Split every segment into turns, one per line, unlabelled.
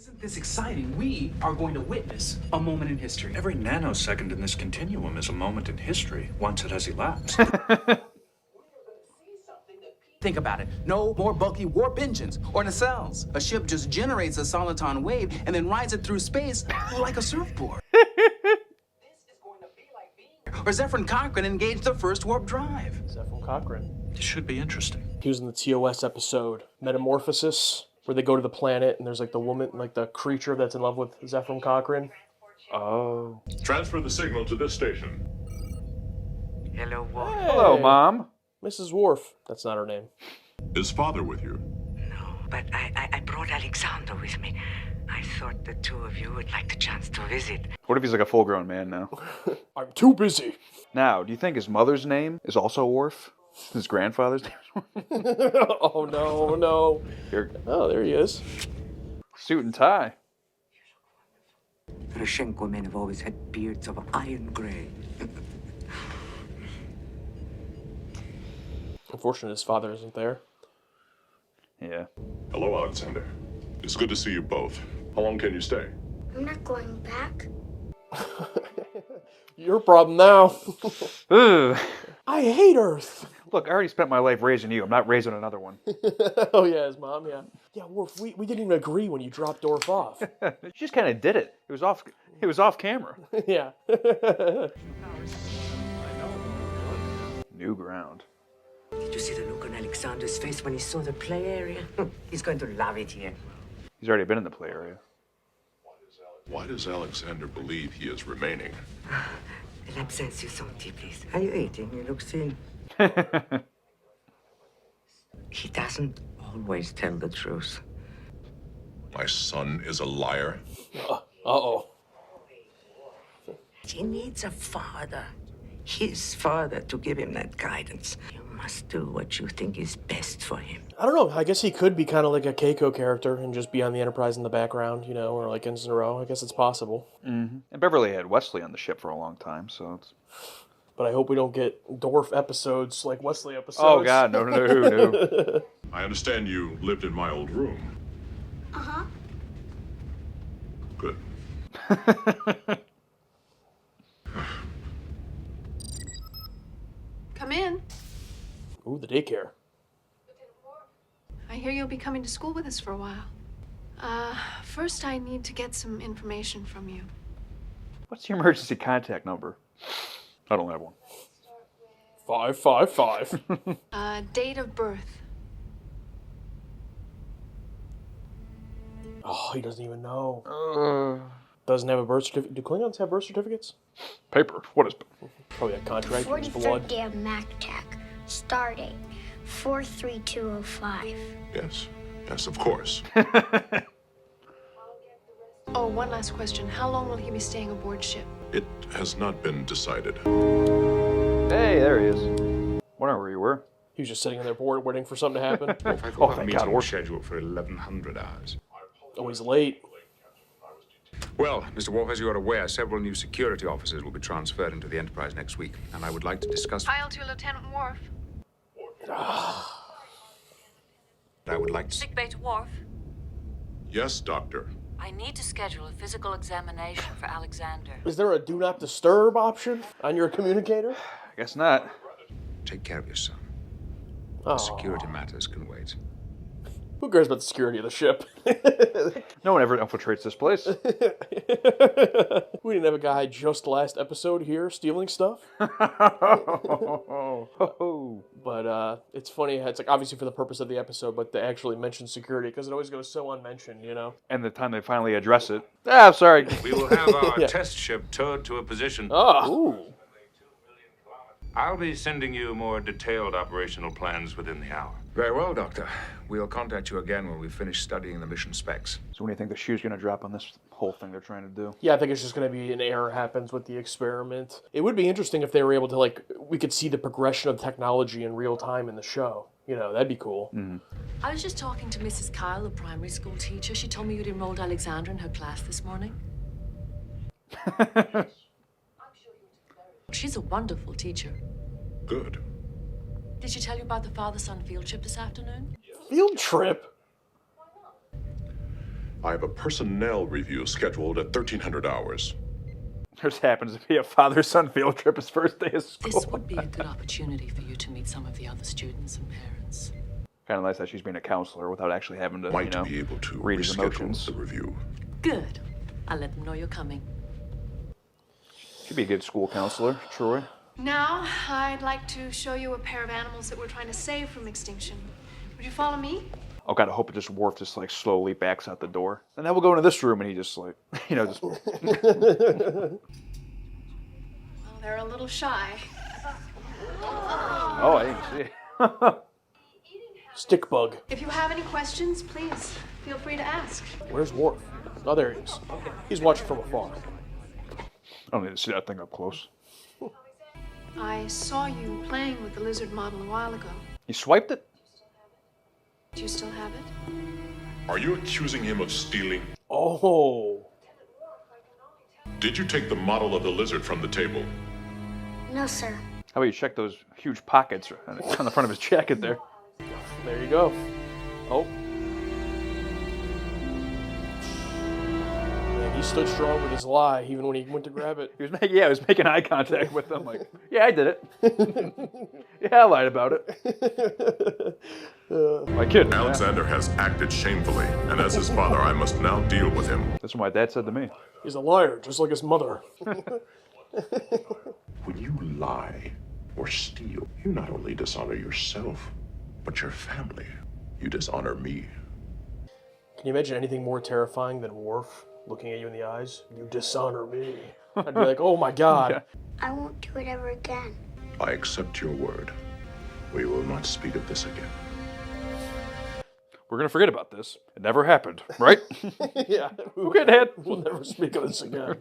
Isn't this exciting? We are going to witness a moment in history.
Every nanosecond in this continuum is a moment in history, once it has elapsed.
Think about it. No more bulky warp engines or nacelles. A ship just generates a soliton wave and then rides it through space like a surfboard. Or Zephyr Cochrane engaged the first warp drive.
Zephyr Cochrane.
This should be interesting.
He was in the TOS episode, Metamorphosis, where they go to the planet and there's like the woman, like the creature that's in love with Zephyr Cochrane.
Oh.
Transfer the signal to this station.
Hello, Worf.
Hey,
Hello, Mom.
Mrs. Worf. That's not her name.
Is father with you?
No, but I brought Alexander with me. I thought the two of you would like the chance to visit.
What if he's like a full-grown man now?
I'm too busy.
Now, do you think his mother's name is also Worf? His grandfather's name is Worf?
Oh, no, no.
Here,
Oh, there he is.
suit and tie.
Rashenko men have always had beards of iron gray.
Unfortunately, his father isn't there.
Yeah.
Hello, Alexander. It's good to see you both. How long can you stay?
I'm not going back.
Your problem now.
Ugh.
I hate Earth.
Look, I already spent my life raising you. I'm not raising another one.
Oh, yeah, his mom, yeah. Yeah, Worf, we didn't even agree when you dropped DORF off.
She just kind of did it. It was off camera.
Yeah.
New ground.
Did you see the look on Alexander's face when he saw the play area? He's going to love it here.
He's already been in the play area.
Why does Alexander believe he is remaining?
El absencio santi, please. Are you eating? You look thin. He doesn't always tell the truth.
My son is a liar?
Uh-oh.
He needs a father. His father to give him that guidance. You must do what you think is best for him.
I don't know. I guess he could be kind of like a Keiko character and just be on the Enterprise in the background, you know, or like Instant Row. I guess it's possible.
Mm-hmm. And Beverly had Wesley on the ship for a long time, so it's...
But I hope we don't get DORF episodes like Wesley episodes.
Oh, God, no, no, no, no.
I understand you lived in my old room.
Uh-huh.
Good.
Come in.
Ooh, the daycare.
I hear you'll be coming to school with us for a while. First I need to get some information from you.
What's your emergency contact number? I don't have one.
555.
Date of birth.
Oh, he doesn't even know. Doesn't have a birth certificate. Do Klingons have birth certificates?
Paper. What is...
Oh, yeah, contract. It's
43rd
blood.
day of MacTac. Stardate 43205.
Yes. Yes, of course.
Oh, one last question. How long will he be staying aboard ship?
It has not been decided.
Hey, there he is. Wonder where you were.
He was just sitting on their board waiting for something to happen.
Oh, thank God.
Meeting scheduled for 1100 hours.
Oh, he's late.
Well, Mr. Worf, as you are aware, several new security officers will be transferred into the Enterprise next week, and I would like to discuss...
File to Lieutenant Worf.
I would like to...
Sick bay to Worf.
Yes, Doctor.
I need to schedule a physical examination for Alexander.
Is there a do not disturb option on your communicator?
I guess not.
Take care of your son.
Oh.
Security matters can wait.
Who cares about the security of the ship?
No one ever infiltrates this place.
We didn't have a guy just last episode here stealing stuff. But it's funny. It's like obviously for the purpose of the episode, but they actually mention security because it always goes so unmentioned, you know.
And the time they finally address it. I'm sorry.
We will have our
Yeah.
test ship towed to a position.
Ooh.
I'll be sending you more detailed operational plans within the hour. Very well, Doctor. We'll contact you again when we finish studying the mission specs.
So when do you think the shoe's going to drop on this whole thing they're trying to do?
Yeah, I think it's just going to be an error happens with the experiment. It would be interesting if they were able to, like, we could see the progression of technology in real time in the show. You know, that'd be cool.
Mm-hmm.
I was just talking to Mrs. Kyle, the primary school teacher. She told me you'd enrolled Alexander in her class this morning. She's a wonderful teacher.
Good.
Did she tell you about the father-son field trip this afternoon?
Field trip?
I have a personnel review scheduled at 1300 hours.
There happens to be a father-son field trip his first day of school.
This would be a good opportunity for you to meet some of the other students and parents.
Kind of nice that she's being a counselor without actually having to,
Might be able to
read his
reschedule
emotions.
the review.
Good. I'll let them know you're coming.
She'd be a good school counselor, Troy.
Now, I'd like to show you a pair of animals that we're trying to save from extinction. Would you follow me?
Oh God, I hope it just Worf just like slowly backs out the door. And then we'll go into this room and he just like, just...
Well, they're a little shy.
Oh, I didn't see it.
Stick bug.
If you have any questions, please feel free to ask.
Where's Worf? Oh, there he is. He's watching from afar.
I don't need to see that thing up close.
I saw you playing with the lizard model a while ago.
You swiped it?
Do you still have it?
Are you accusing him of stealing?
Oh.
Did you take the model of the lizard from the table?
No, sir.
How about you check those huge pockets on the front of his jacket there?
There you go. Oh. Man, he stood strong with his lie, even when he went to grab it.
He was making eye contact with them, like, yeah, I did it. Yeah, I lied about it. My kid.
Alexander has acted shamefully, and as his father, I must now deal with him.
That's what my dad said to me.
He's a liar, just like his mother.
When you lie or steal, you not only dishonor yourself, but your family. You dishonor me.
Can you imagine anything more terrifying than Worf looking at you in the eyes? You dishonor me. I'd be like, oh my God.
Yeah.
I won't do it ever again.
I accept your word. We will not speak of this again.
We're going to forget about this. It never happened, right?
Yeah.
Okay, Dad.
We'll never speak of this again.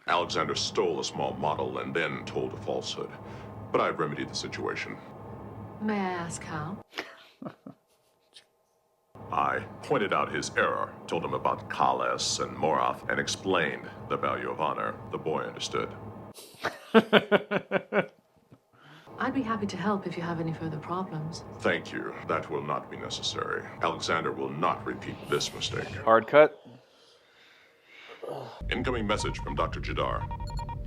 Alexander stole a small model and then told a falsehood. But I've remedied the situation.
May I ask how?
I pointed out his error, told him about Kalas and Morath, and explained the value of honor. The boy understood.
I'd be happy to help if you have any further problems.
Thank you. That will not be necessary. Alexander will not repeat this mistake.
Hard cut.
Incoming message from Dr. Jadar.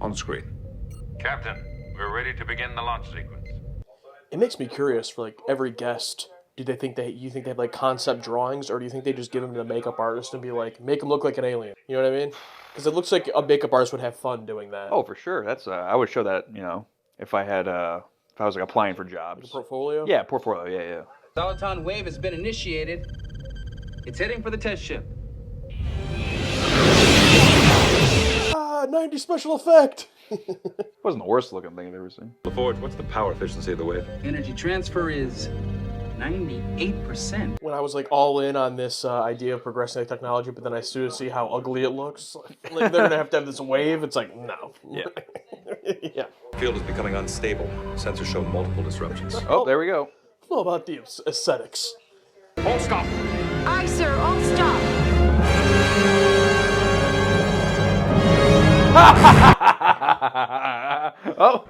On screen.
Captain, we're ready to begin the launch sequence.
It makes me curious for like every guest. Do they think you think they have like concept drawings, or do you think they just give them to the makeup artist and be like, make him look like an alien? You know what I mean? Because it looks like a makeup artist would have fun doing that.
Oh, for sure. That's I would show that, if I had if I was like applying for jobs.
Your portfolio?
Yeah, portfolio. Yeah.
Soliton wave has been initiated. It's heading for the test ship.
90 special effect.
Wasn't the worst looking thing I've ever seen.
LaForge, what's the power efficiency of the wave?
Energy transfer is 98%.
When I was like all in on this idea of progressing the technology, but then I started to see how ugly it looks. Like they're gonna have to have this wave. It's like no.
Yeah.
Yeah.
Field is becoming unstable. Sensors show multiple disruptions.
Oh, there we go.
What about the aesthetics?
All stop.
Aye, sir, all stop.
Oh.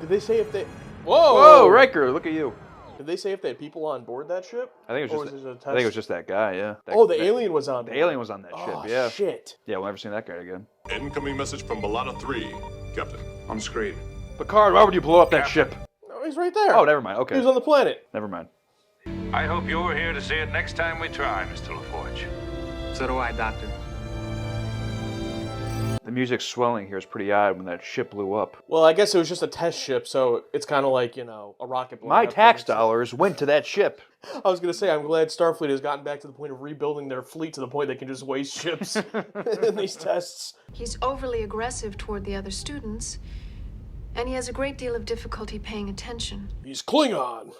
Did they say if they?
Whoa, Riker, look at you.
Did they say if they had people on board that ship?
I think
Or
it
was
was
it a
just. I think it was
test?
just that guy. Yeah.
The alien was on.
The
board.
alien was on that
Oh,
ship. Yeah.
Shit.
Yeah, we'll never see that guy again.
Incoming message from Balata 3. Captain.
On screen.
Picard, why would you blow up that ship?
No, he's right there.
Oh, never mind. Okay.
He was on the planet.
Never mind.
I hope you're here to see it next time we try, Mr. LaForge.
So do I, Doctor.
The music swelling here is pretty odd when that ship blew up.
Well, I guess it was just a test ship, so it's kind of like, a rocket blowing
My
up
tax
things.
dollars went to that ship.
I was going to say, I'm glad Starfleet has gotten back to the point of rebuilding their fleet to the point they can just waste ships in these tests.
He's overly aggressive toward the other students, and he has a great deal of difficulty paying attention.
He's Klingon.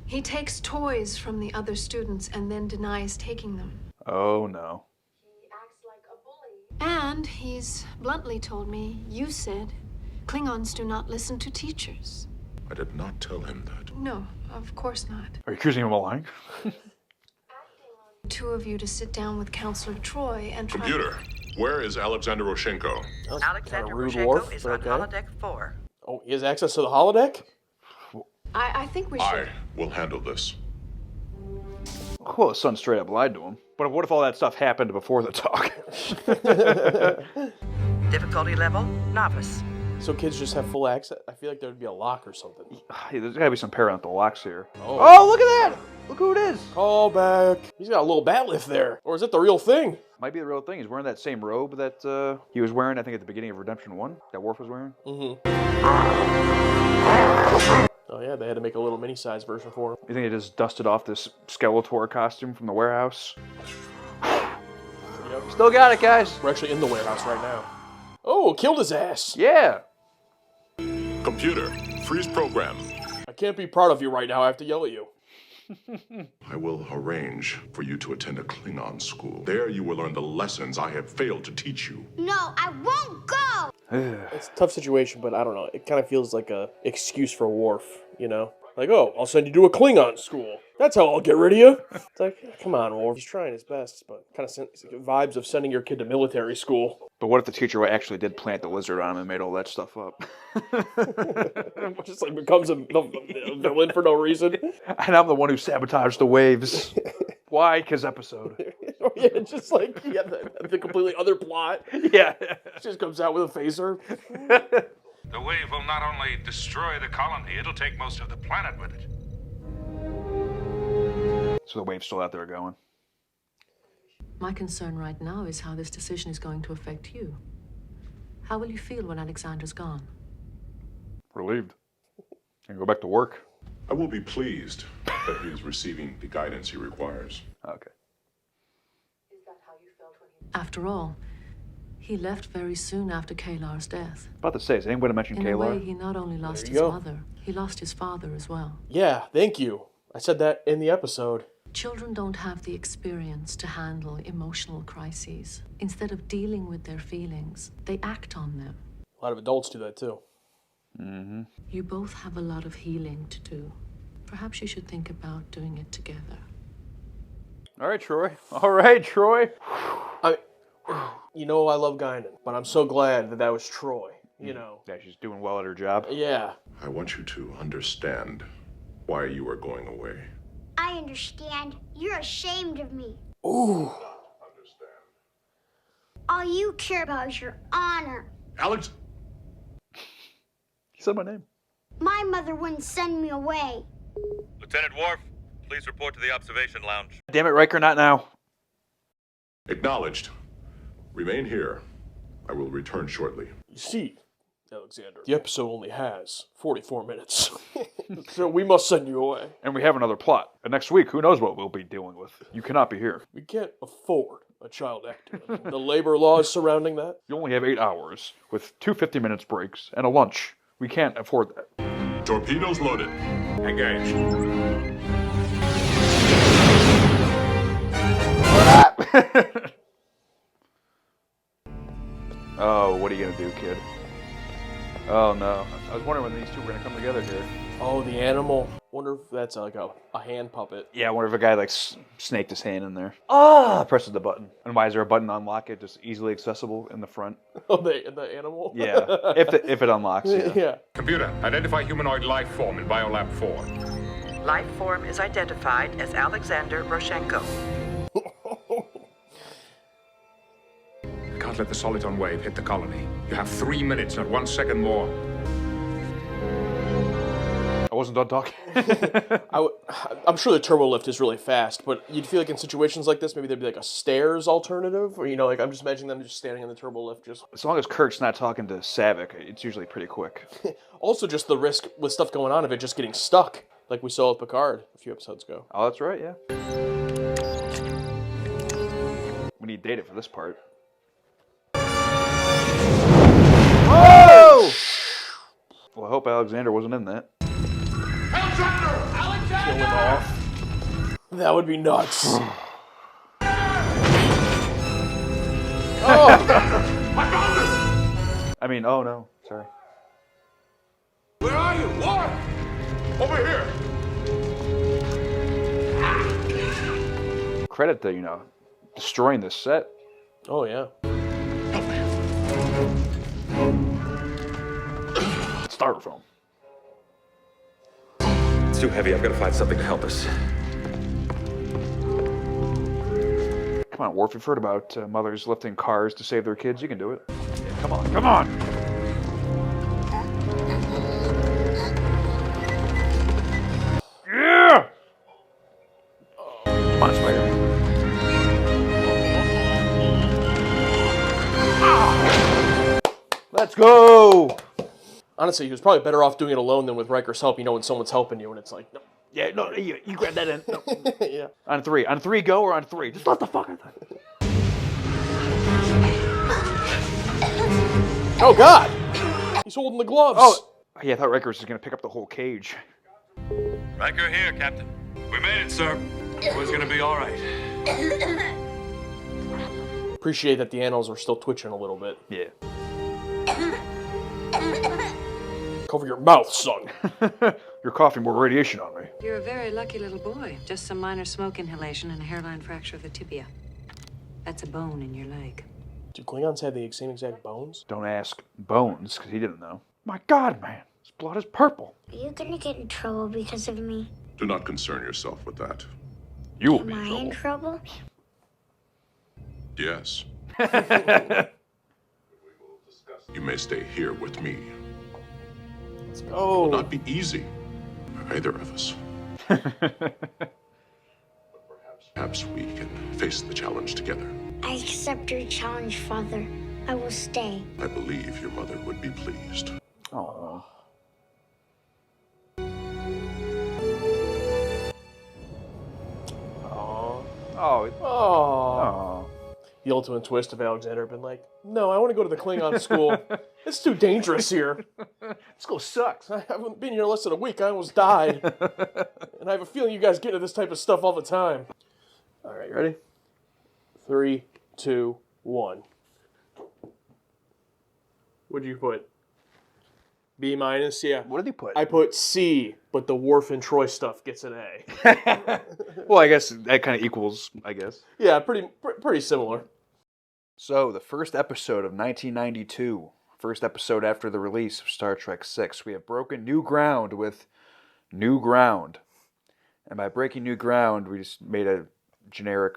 He takes toys from the other students and then denies taking them.
Oh, no.
And he's bluntly told me, you said, Klingons do not listen to teachers.
I did not tell him that.
No, of course not.
Are you accusing him of lying?
Two of you to sit down with Counselor Troy and try...
Computer, where is Alexander Roshenko?
Alexander Roshenko
is on holodeck 4.
Oh, he has access to the holodeck?
I think we should...
I will handle this.
Well, his son straight up lied to him. But what if all that stuff happened before the talk?
Difficulty level, novice.
So kids just have full access? I feel like there would be a lock or something.
Hey, there's gotta be some parental locks here.
Oh,
look at that! Look who it is!
Call back. He's got a little bat lift there. Or is it the real thing?
Might be the real thing. He's wearing that same robe that he was wearing, I think, at the beginning of Redemption 1, that Worf was wearing.
Oh yeah, they had to make a little mini-size version for him.
You think they just dusted off this Skeletor costume from the warehouse?
Yep.
Still got it, guys.
We're actually in the warehouse right now. Oh, killed his ass.
Yeah.
Computer, freeze program.
I can't be proud of you right now. I have to yell at you.
I will arrange for you to attend a Klingon school. There you will learn the lessons I have failed to teach you.
No, I won't go!
It's a tough situation, but I don't know. It kind of feels like a excuse for Worf, you know? Like, oh, I'll send you to a Klingon school. That's how I'll get rid of you. It's like, come on, Worf. He's trying his best, but kind of vibes of sending your kid to military school.
But what if the teacher actually did plant the lizard on him and made all that stuff up?
Just like becomes a villain for no reason.
And I'm the one who sabotaged the waves. Why? Because episode.
Yeah, just like the completely other plot.
Yeah.
Just comes out with a phaser.
The wave will not only destroy the colony, it'll take most of the planet with it.
So the wave's still out there going.
My concern right now is how this decision is going to affect you. How will you feel when Alexander's gone?
Relieved. And go back to work.
I will be pleased that he is receiving the guidance he requires.
Okay.
After all, he left very soon after Kalar's death.
About to say, is anyone going to mention
In a way,
Kalar?
he not only lost
There
his
you go.
mother, he lost his father as well.
Yeah, thank you. I said that in the episode.
Children don't have the experience to handle emotional crises. Instead of dealing with their feelings, they act on them.
A lot of adults do that too.
Mm-hmm.
You both have a lot of healing to do. Perhaps you should think about doing it together.
All right, Troy. All right, Troy.
You know I love Guinan, but I'm so glad that was Troy, you know.
Yeah, she's doing well at her job.
Yeah.
I want you to understand why you are going away.
I understand. You're ashamed of me.
Ooh.
All you care about is your honor.
Alex!
He said my name.
My mother wouldn't send me away.
Lieutenant Worf, please report to the observation lounge.
Damn it, Riker, not now.
Acknowledged. Remain here. I will return shortly.
You see, Alexander, the episode only has 44 minutes. So we must send you away.
And we have another plot. And next week, who knows what we'll be dealing with. You cannot be here.
We can't afford a child actor. The labor laws surrounding that.
You only have 8 hours, with 2 50-minute breaks and a lunch. We can't afford that.
Torpedoes loaded.
Engage.
Oh, what are you gonna do, kid? Oh no. I was wondering when these two were gonna come together here.
Oh, the animal. Wonder if that's like a hand puppet.
Yeah, I wonder if a guy like snaked his hand in there. Ah! Presses the button. And why is there a button to unlock it? Just easily accessible in the front.
Oh, the animal?
Yeah, if it unlocks. Yeah.
Yeah.
Computer, identify humanoid life form in Biolab 4.
Life form is identified as Alexander Roshenko.
I can't let the soliton wave hit the colony. You have 3 minutes, not 1 second more.
I wasn't done talking.
I'm sure the turbo lift is really fast, but you'd feel like in situations like this, maybe there'd be like a stairs alternative, or like I'm just imagining them just standing on the turbo lift. Just
As long as Kirk's not talking to Savick, it's usually pretty quick.
also just the risk with stuff going on of it just getting stuck, like we saw with Picard a few episodes ago.
Oh, that's right, yeah. We need data for this part.
Whoa!
Well, I hope Alexander wasn't in that.
Killing off. That would be nuts. Oh!
I mean, oh no, sorry.
Where are you? What? Over here.
Credit to, destroying this set.
Oh, yeah.
Styrofoam.
It's too heavy. I've got to find something to help us.
Come on, Worf, you've heard about mothers lifting cars to save their kids. You can do it. Yeah, come on, come on! Yeah! Come on, Spider. Let's go!
Honestly, he was probably better off doing it alone than with Riker's help. You know when someone's helping you and it's like, no.
Yeah, no, you grab that in. No.
Yeah.
On three, go, or on three? Just let the fucker thing.
Oh, God! He's holding the gloves.
Oh, yeah, I thought Riker was just going to pick up the whole cage.
Riker here, Captain.
We made it, sir. It was gonna be all right.
Appreciate that the animals are still twitching a little bit.
Yeah.
Cover your mouth, son.
You're coughing more radiation on me.
You're a very lucky little boy. Just some minor smoke inhalation and a hairline fracture of the tibia. That's a bone in your leg.
Do Klingons have the same exact bones?
Don't ask Bones, because he didn't know. My God, man. His blood is purple.
Are you gonna get in trouble because of me?
Do not concern yourself with that.
You will
Am
be
I
in
in trouble?
Yes. You may stay here with me.
Let's
It
go.
will not be easy for either of us. Perhaps we can face the challenge together.
I accept your challenge, Father. I will stay.
I believe your mother would be pleased.
Oh. Oh.
Oh. The ultimate twist of Alexander had been like, no, I want to go to the Klingon school. It's too dangerous here.
School sucks.
I haven't been here less than a week. I almost died. And I have a feeling you guys get into this type of stuff all the time. All right, ready? 3, 2, 1. What'd you put? B minus? Yeah.
What did he put?
I put C, but the Worf and Troy stuff gets an A.
Well, I guess that kind of equals, I guess.
Yeah, pretty similar.
So, the first episode of 1992, first episode after the release of Star Trek VI, we have broken new ground with New Ground. And by breaking new ground, we just made a generic,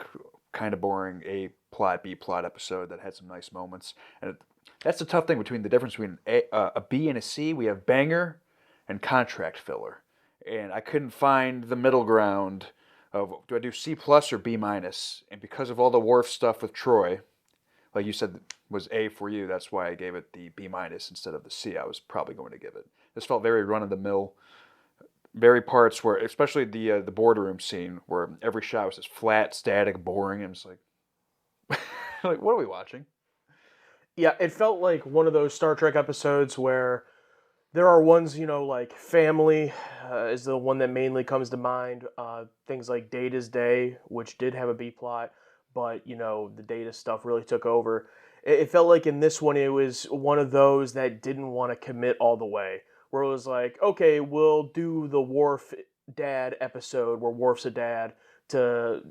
kind of boring A-plot, B-plot episode that had some nice moments. And that's the tough thing between the difference between a B and a C. We have banger and contract filler. And I couldn't find the middle ground of, do I do C plus or B minus? And because of all the Worf stuff with Troy, like you said was A for you, that's why I gave it the B minus instead of the C I was probably going to give it. This felt very run-of-the-mill. Very parts where, especially the boardroom scene, where every shot was just flat, static, boring. And it's like, like, what are we watching?
Yeah, it felt like one of those Star Trek episodes where there are ones, like Family is the one that mainly comes to mind. Things like Data's Day, which did have a B plot, but, the Data stuff really took over. It felt like in this one, it was one of those that didn't want to commit all the way, where it was like, okay, we'll do the Worf dad episode where Worf's a dad to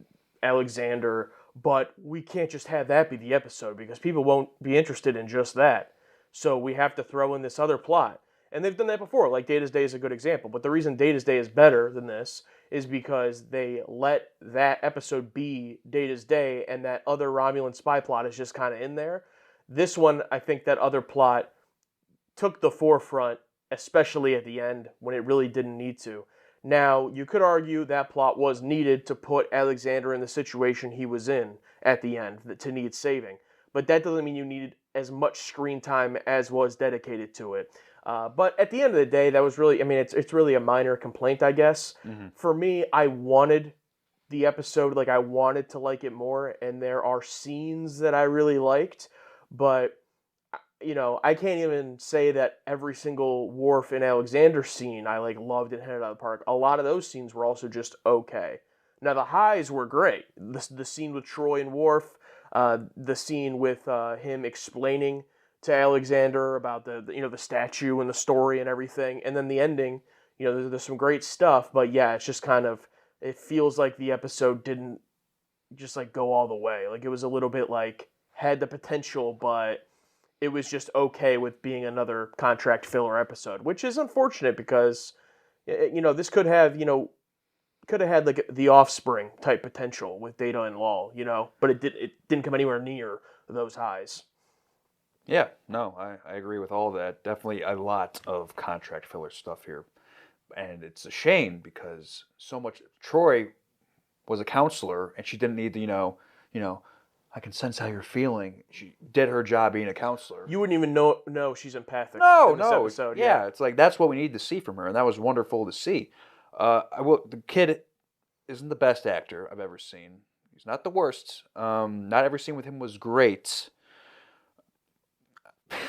Alexander, but we can't just have that be the episode because people won't be interested in just that. So we have to throw in this other plot. And they've done that before, like Data's Day is a good example. But the reason Data's Day is better than this is because they let that episode be Data's Day and that other Romulan spy plot is just kind of in there. This one, I think that other plot took the forefront, especially at the end when it really didn't need to. Now, you could argue that plot was needed to put Alexander in the situation he was in at the end, to need saving. But that doesn't mean you needed as much screen time as was dedicated to it. But at the end of the day, that was really, it's really a minor complaint, I guess. Mm-hmm. For me, I wanted the episode, I wanted to like it more, and there are scenes that I really liked, but I can't even say that every single Worf and Alexander scene I loved and hit it out of the park. A lot of those scenes were also just okay. Now the highs were great. The scene with Troy and Worf, the scene with him explaining to Alexander about the statue and the story and everything, and then the ending. There's some great stuff, but yeah, it's just kind of, it feels like the episode didn't just go all the way. It was a little bit had the potential, but it was just okay with being another contract filler episode, which is unfortunate because, this could have, could have had like the Offspring type potential with Data and Law, but it didn't come anywhere near those highs.
Yeah, no, I agree with all that. Definitely a lot of contract filler stuff here. And it's a shame because so much Troy was a counselor and she didn't need to, I can sense how you're feeling. She did her job being a counselor.
You wouldn't even know she's empathic
No,
in this
no.
episode.
Yeah, it's like that's what we need to see from her, and that was wonderful to see. The kid isn't the best actor I've ever seen. He's not the worst. Not every scene with him was great.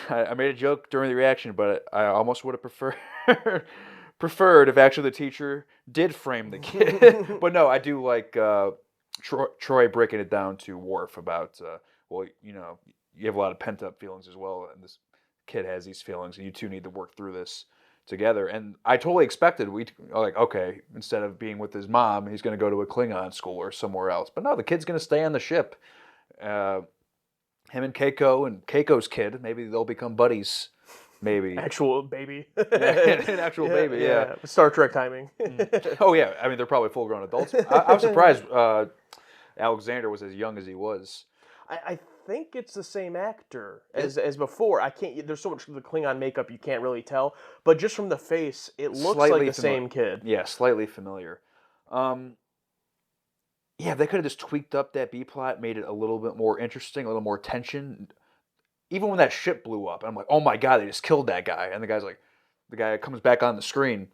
I made a joke during the reaction, but I almost would have preferred if actually the teacher did frame the kid. But no, I do like Troy breaking it down to Worf about, you have a lot of pent up feelings as well, and this kid has these feelings, and you two need to work through this together. And I totally expected okay, instead of being with his mom, he's going to go to a Klingon school or somewhere else. But no, the kid's going to stay on the ship. Him and Keiko's kid, maybe they'll become buddies. Maybe.
Actual baby.
An actual baby, yeah.
Star Trek timing.
Oh, yeah. I mean, they're probably full-grown adults. I was surprised Alexander was as young as he was.
I think it's the same actor as before. I can't. There's so much of the Klingon makeup you can't really tell, but just from the face, it looks like the same kid.
Yeah, slightly familiar. Yeah, they could have just tweaked up that B plot, made it a little bit more interesting, a little more tension. Even when that ship blew up, I'm like, oh my god, they just killed that guy. And the guy comes back on the screen.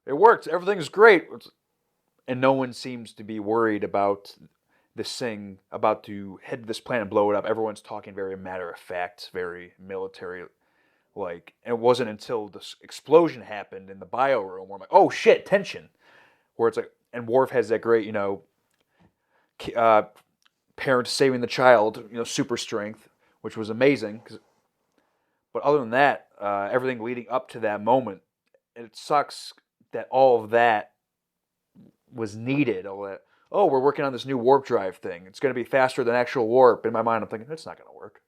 It worked. Everything's great. And no one seems to be worried about this thing about to head to this planet and blow it up. Everyone's talking very matter of fact, very military like. And it wasn't until this explosion happened in the bio room where I'm like, oh shit, tension. Where it's like, and Worf has that great, parent saving the child, super strength, which was amazing. But other than that, everything leading up to that moment, it sucks that all of that was needed. All that, oh, we're working on this new warp drive thing. It's going to be faster than actual warp. In my mind, I'm thinking, it's not going to work.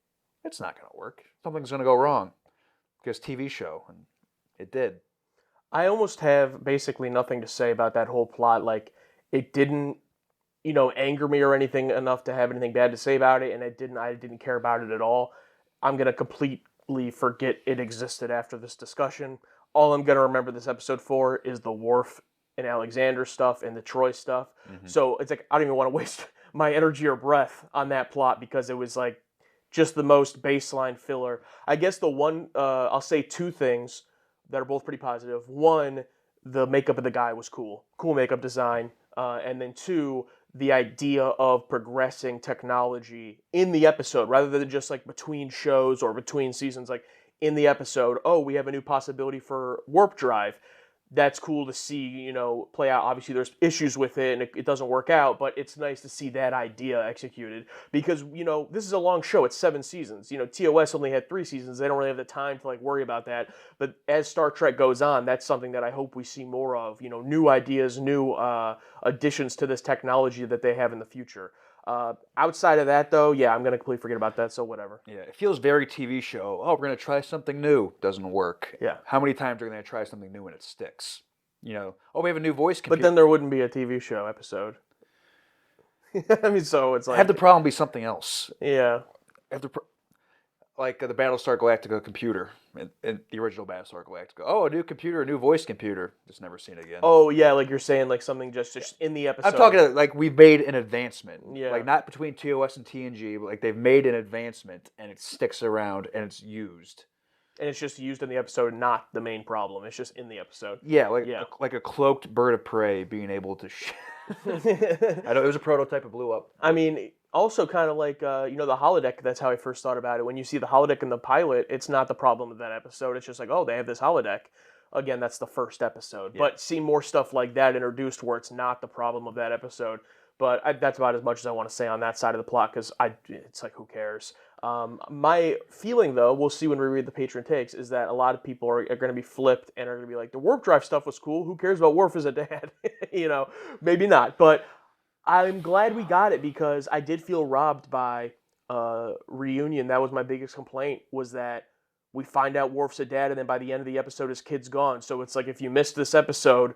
It's not going to work. Something's going to go wrong. Because TV show, and it did.
I almost have basically nothing to say about that whole plot. Like, it didn't, anger me or anything enough to have anything bad to say about it, and I didn't care about it at all. I'm going to completely forget it existed after this discussion. All I'm going to remember this episode for is the Worf and Alexander stuff and the Troy stuff. Mm-hmm. So it's like, I don't even want to waste my energy or breath on that plot because it was like just the most baseline filler. I guess the one, I'll say two things that are both pretty positive. One, the makeup of the guy was cool. Cool makeup design. And then two, the idea of progressing technology in the episode rather than just like between shows or between seasons, like in the episode, oh, we have a new possibility for warp drive. That's cool to see, play out. Obviously, there's issues with it, and it doesn't work out, but it's nice to see that idea executed because, this is a long show. It's 7 seasons. TOS only had 3 seasons. They don't really have the time to, worry about that. But as Star Trek goes on, that's something that I hope we see more of, new ideas, new additions to this technology that they have in the future. Outside of that, though, yeah, I'm going to completely forget about that, so whatever.
Yeah, it feels very TV show. Oh, we're going to try something new. Doesn't work.
Yeah.
How many times are we going to try something new and it sticks? Oh, we have a new voice computer.
But then there wouldn't be a TV show episode. I mean, so it's like...
Have the problem be something else.
Yeah.
Like the Battlestar Galactica computer in the original Battlestar Galactica. Oh, a new computer, a new voice computer. Just never seen it again.
Oh, yeah, like you're saying, like something just in the episode.
I'm talking like we've made an advancement.
Yeah.
Like not between TOS and TNG, but like they've made an advancement and it sticks around and it's used.
And it's just used in the episode, not the main problem. It's just in the episode.
Yeah, like a cloaked bird of prey being able to... I know, it was a prototype, it blew up.
I mean... Also, kind of like, the holodeck, that's how I first thought about it. When you see the holodeck in the pilot, it's not the problem of that episode. It's just like, oh, they have this holodeck. Again, that's the first episode. Yeah. But see more stuff like that introduced where it's not the problem of that episode. But that's about as much as I want to say on that side of the plot, because it's like, who cares? My feeling, though, we'll see when we read the patron takes, is that a lot of people are going to be flipped and are going to be like, the warp drive stuff was cool. Who cares about Worf as a dad? Maybe not. But... I'm glad we got it because I did feel robbed by Reunion. That was my biggest complaint, was that we find out Worf's a dad, and then by the end of the episode, his kid's gone. So it's like, if you missed this episode,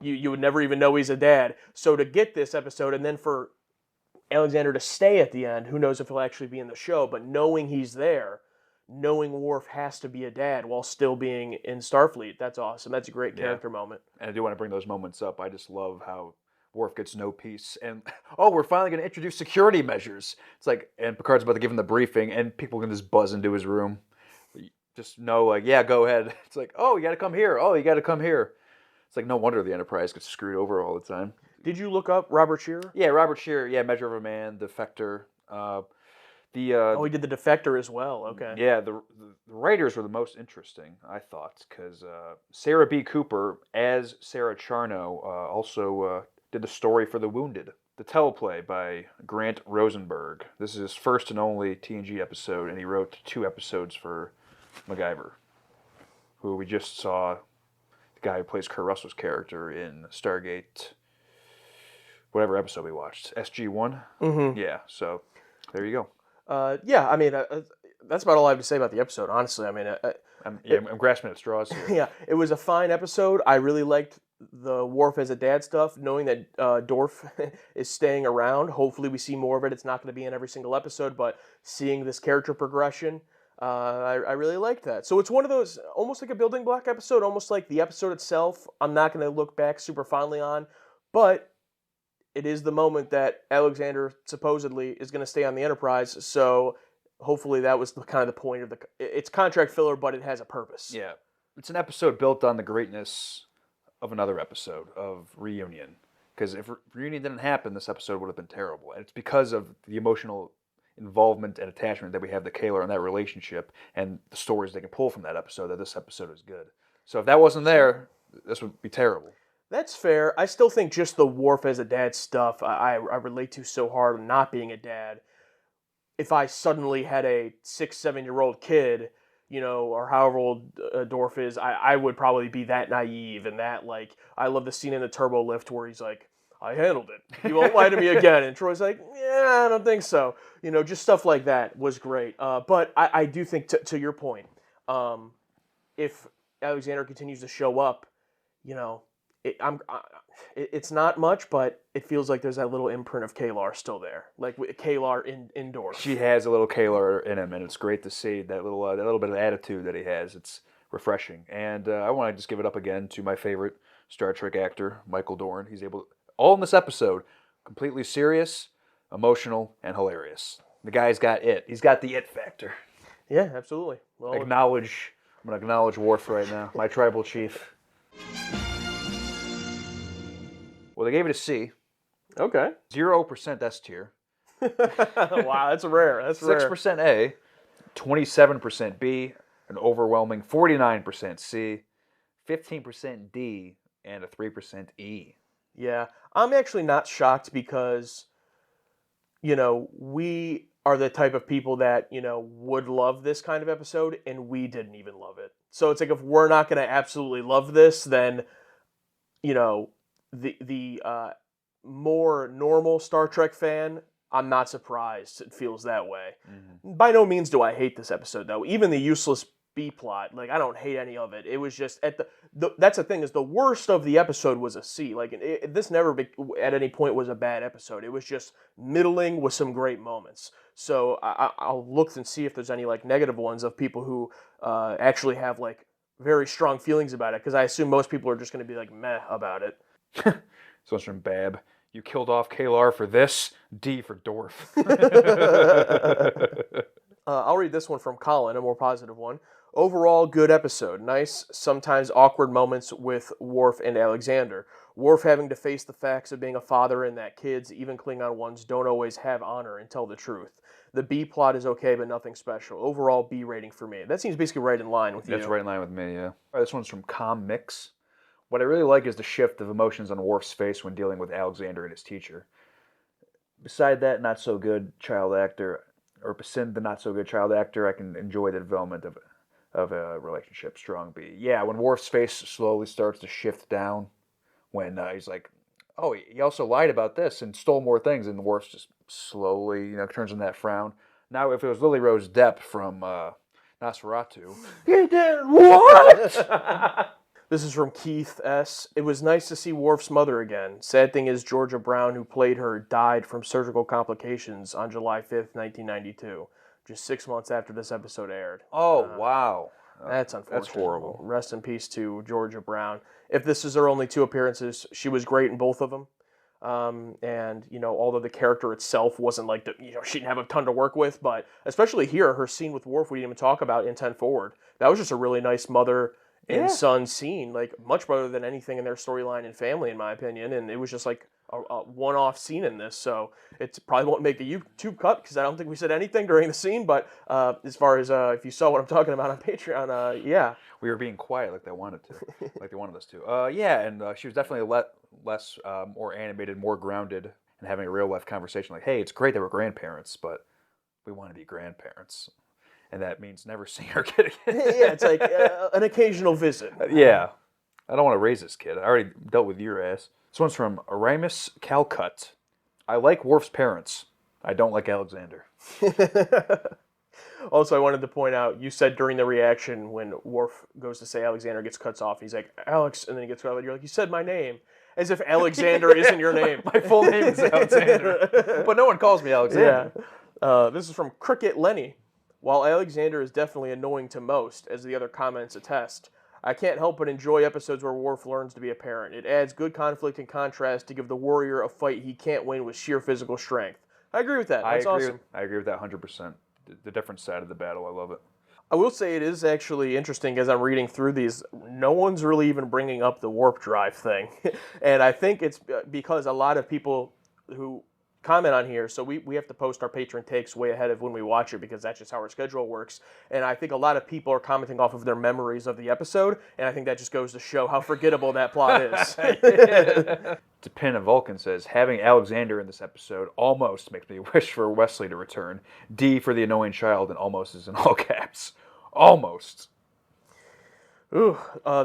You would never even know he's a dad. So to get this episode, and then for Alexander to stay at the end, who knows if he'll actually be in the show, but knowing he's there, knowing Worf has to be a dad while still being in Starfleet, that's awesome. That's a great character moment.
And I do want to bring those moments up. I just love how Worf gets no peace. And, oh, we're finally going to introduce security measures. It's like, and Picard's about to give him the briefing, and people can just buzz into his room. Just know, like, yeah, go ahead. It's like, oh, you got to come here. Oh, you got to come here. It's like, no wonder the Enterprise gets screwed over all the time.
Did you look up Robert Shearer?
Yeah, Robert Shearer. Yeah, Measure of a Man, Defector. He
did the Defector as well. Okay.
Yeah, the writers were the most interesting, I thought, because Sarah B. Cooper, as Sarah Charno, also did the story for The Wounded, the teleplay by Grant Rosenberg. This is his first and only TNG episode, and he wrote 2 episodes for MacGyver, who we just saw, the guy who plays Kurt Russell's character in Stargate, whatever episode we watched, SG-1?
Mm-hmm.
Yeah, so there you go.
I mean, that's about all I have to say about the episode, honestly. I mean,
I'm grasping at straws here.
Yeah, it was a fine episode. I really liked the Worf as a dad stuff, knowing that DORF is staying around. Hopefully we see more of it. It's not going to be in every single episode, but seeing this character progression, I really liked that. So it's one of those, almost like a building block episode, almost like the episode itself, I'm not going to look back super fondly on, but it is the moment that Alexander supposedly is going to stay on the Enterprise, so hopefully that was kind of the point of it's contract filler, but it has a purpose.
Yeah. It's an episode built on the greatness of another episode of Reunion. Because if Reunion didn't happen, this episode would have been terrible. And it's because of the emotional involvement and attachment that we have to Kalar and that relationship and the stories they can pull from that episode that this episode is good. So if that wasn't there, this would be terrible.
That's fair. I still think just the Worf as a dad stuff I relate to so hard, not being a dad. If I suddenly had a 6-7-year-old kid, or however old Dorf is, I would probably be that naive and that, like, I love the scene in the turbo lift where he's like, I handled it. He won't lie to me again. And Troy's like, yeah, I don't think so. Just stuff like that was great. But I do think, to your point, if Alexander continues to show up, it's not much, but it feels like there's that little imprint of Kalar still there, like Kalar in Dorf.
She has a little Kalar in him, and it's great to see that little bit of attitude that he has. It's refreshing, and I want to just give it up again to my favorite Star Trek actor, Michael Dorn. He's able, all in this episode, completely serious, emotional, and hilarious. The guy's got it. He's got the it factor.
Yeah, absolutely. Well,
I'm going to acknowledge Worf right now, my tribal chief. Well, they gave it a C.
Okay.
0% S tier.
Wow, that's rare. That's
6% A, 27% B, an overwhelming 49% C, 15% D, and a 3% E.
Yeah, I'm actually not shocked because, we are the type of people that, would love this kind of episode, and we didn't even love it. So it's like, if we're not going to absolutely love this, then, the more normal Star Trek fan, I'm not surprised it feels that way. Mm-hmm. By no means do I hate this episode, though. Even the useless B plot, like, I don't hate any of it. It was just that's the thing, is the worst of the episode was a C. Like, this never at any point was a bad episode. It was just middling with some great moments. So I'll look and see if there's any like negative ones of people who actually have like very strong feelings about it, because I assume most people are just going to be like meh about it.
This one's from Bab. You killed off Kalar for this. D for Dorf.
I'll read this one from Colin, a more positive one. Overall, good episode. Nice, sometimes awkward moments with Worf and Alexander. Worf having to face the facts of being a father and that kids, even Klingon ones, don't always have honor and tell the truth. The B plot is okay, but nothing special. Overall, B rating for me. That seems basically right in line with you.
That's right in line with me, yeah. All right, this one's from Com Mix. What I really like is the shift of emotions on Worf's face when dealing with Alexander and his teacher. Beside that, not so good child actor, or beside the not so good child actor, I can enjoy the development of a relationship. Strong B. Yeah, when Worf's face slowly starts to shift down, when he's like, oh, he also lied about this and stole more things, and Worf's just slowly, turns in that frown. Now, if it was Lily Rose Depp from Nosferatu, he did what?
This is from Keith S. It was nice to see Worf's mother again. Sad thing is Georgia Brown, who played her, died from surgical complications on July 5th, 1992, just 6 months after this episode aired.
Oh, wow.
That's unfortunate.
That's horrible.
Rest in peace to Georgia Brown. If this is her only 2 appearances, she was great in both of them. And, although the character itself wasn't like, she didn't have a ton to work with, but especially here, her scene with Worf we didn't even talk about in 10 Forward. That was just a really nice mother and son scene, like much better than anything in their storyline and family, in my opinion. And it was just like a one-off scene in this, so it probably won't make the YouTube cut because I don't think we said anything during the scene. But as far as if you saw what I'm talking about on Patreon, yeah,
we were being quiet like they wanted to, like they wanted us to. Yeah, and she was definitely less, more animated, more grounded, and having a real life conversation. Like, hey, it's great that we're grandparents, but we want to be grandparents. And that means never seeing our kid again.
Yeah, it's like an occasional visit.
Yeah. I don't want to raise this kid. I already dealt with your ass. This one's from Aramis Calcut. I like Worf's parents. I don't like Alexander.
Also, I wanted to point out, you said during the reaction when Worf goes to say Alexander gets cuts off, he's like, Alex, and then he gets cut off, and you're like, you said my name. As if Alexander isn't your name.
My full name is Alexander. But no one calls me Alexander.
Yeah. This is from Cricket Lenny. While Alexander is definitely annoying to most, as the other comments attest, I can't help but enjoy episodes where Worf learns to be a parent. It adds good conflict and contrast to give the warrior a fight he can't win with sheer physical strength. I agree with that. That's awesome.
I agree with that 100%. The different side of the battle, I love it.
I will say it is actually interesting as I'm reading through these. No one's really even bringing up the warp drive thing. And I think it's because a lot of people who comment on here, so we have to post our patron takes way ahead of when we watch it because that's just how our schedule works. And I think a lot of people are commenting off of their memories of the episode, and I think that just goes to show how forgettable that plot is.
Depin of Vulcan says, having Alexander in this episode almost makes me wish for Wesley to return. D for the annoying child, and almost is in all caps. Almost.
Ooh,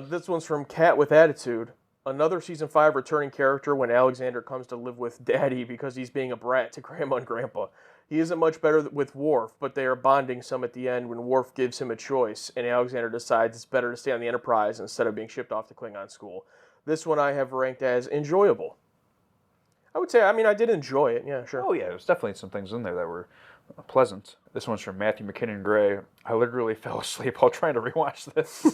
this one's from Cat with Attitude. Another Season 5 returning character when Alexander comes to live with Daddy because he's being a brat to Grandma and Grandpa. He isn't much better with Worf, but they are bonding some at the end when Worf gives him a choice, and Alexander decides it's better to stay on the Enterprise instead of being shipped off to Klingon school. This one I have ranked as enjoyable. I would say, I did enjoy it, yeah, sure.
Oh yeah, there's definitely some things in there that were pleasant. This one's from Matthew McKinnon Gray. I literally fell asleep while trying to rewatch this.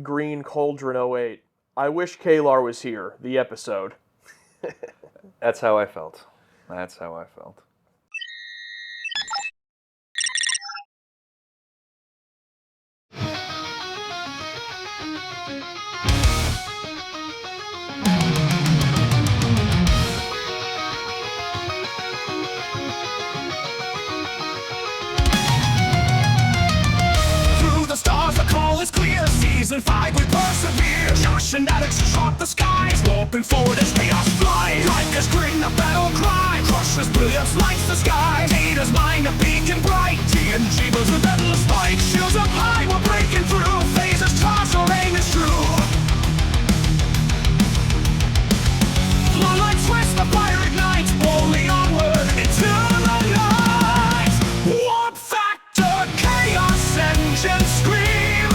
Green Cauldron 08. I wish Kalar was here, the episode.
That's how I felt. That's how I felt.
Through the stars the call is clear. Season 5 we persevere. Josh and Alex chart the skies, warping forward as chaos flies. Like a scream, a battle cry, crushes brilliance lights the sky. Data's mind a beacon bright. TNG was a battle spike. Shields up high, we're breaking through. Phases charged, our aim is true. Floodlight twist, the fire ignites. Boldly onward into the night. Warp factor, chaos engine scream.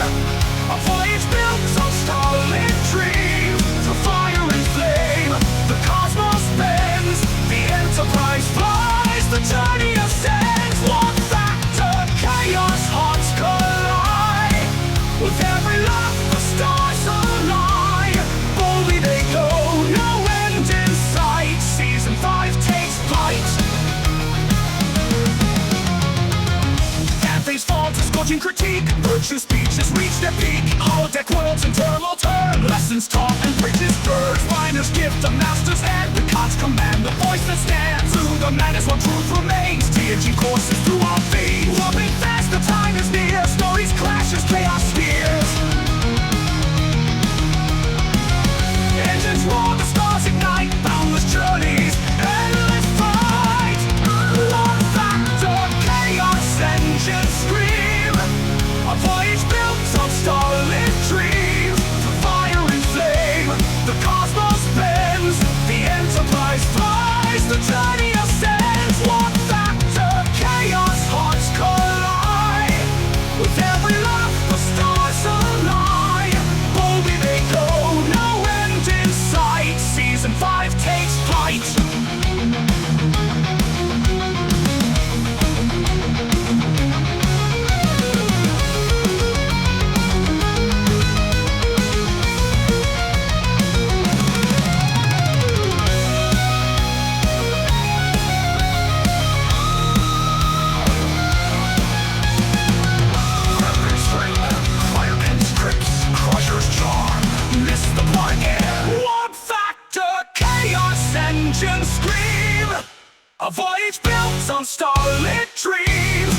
A voyage built on starlit dreams. Through fire and flame, the cosmos bends. The Enterprise flies, the journey ascends. Warp factor, chaos hearts collide. With every love, the stars align. Boldly they go, no end in sight. Season 5 takes flight. Cathay's fall to scorching critique. Virtue speeches reach their peak. Holodeck worlds in turmoil turn. Lessons taught and preaches stirred. Finder's gift, a master's hand. The God's command, the voice that stands. Through the madness, one truth remains. TNG courses through our veins. Warping fast, the time is near. Stories clash as chaos spheres. Engines roar, the stars ignite. Boundless journeys, endless fight. Warp factor, chaos engine scream. A voyage built on starlit dreams. Through fire and flame, the cosmos bends. The Enterprise flies, the journey ascends. Warp factor, chaos hearts engine scream. A voyage built on starlit dreams.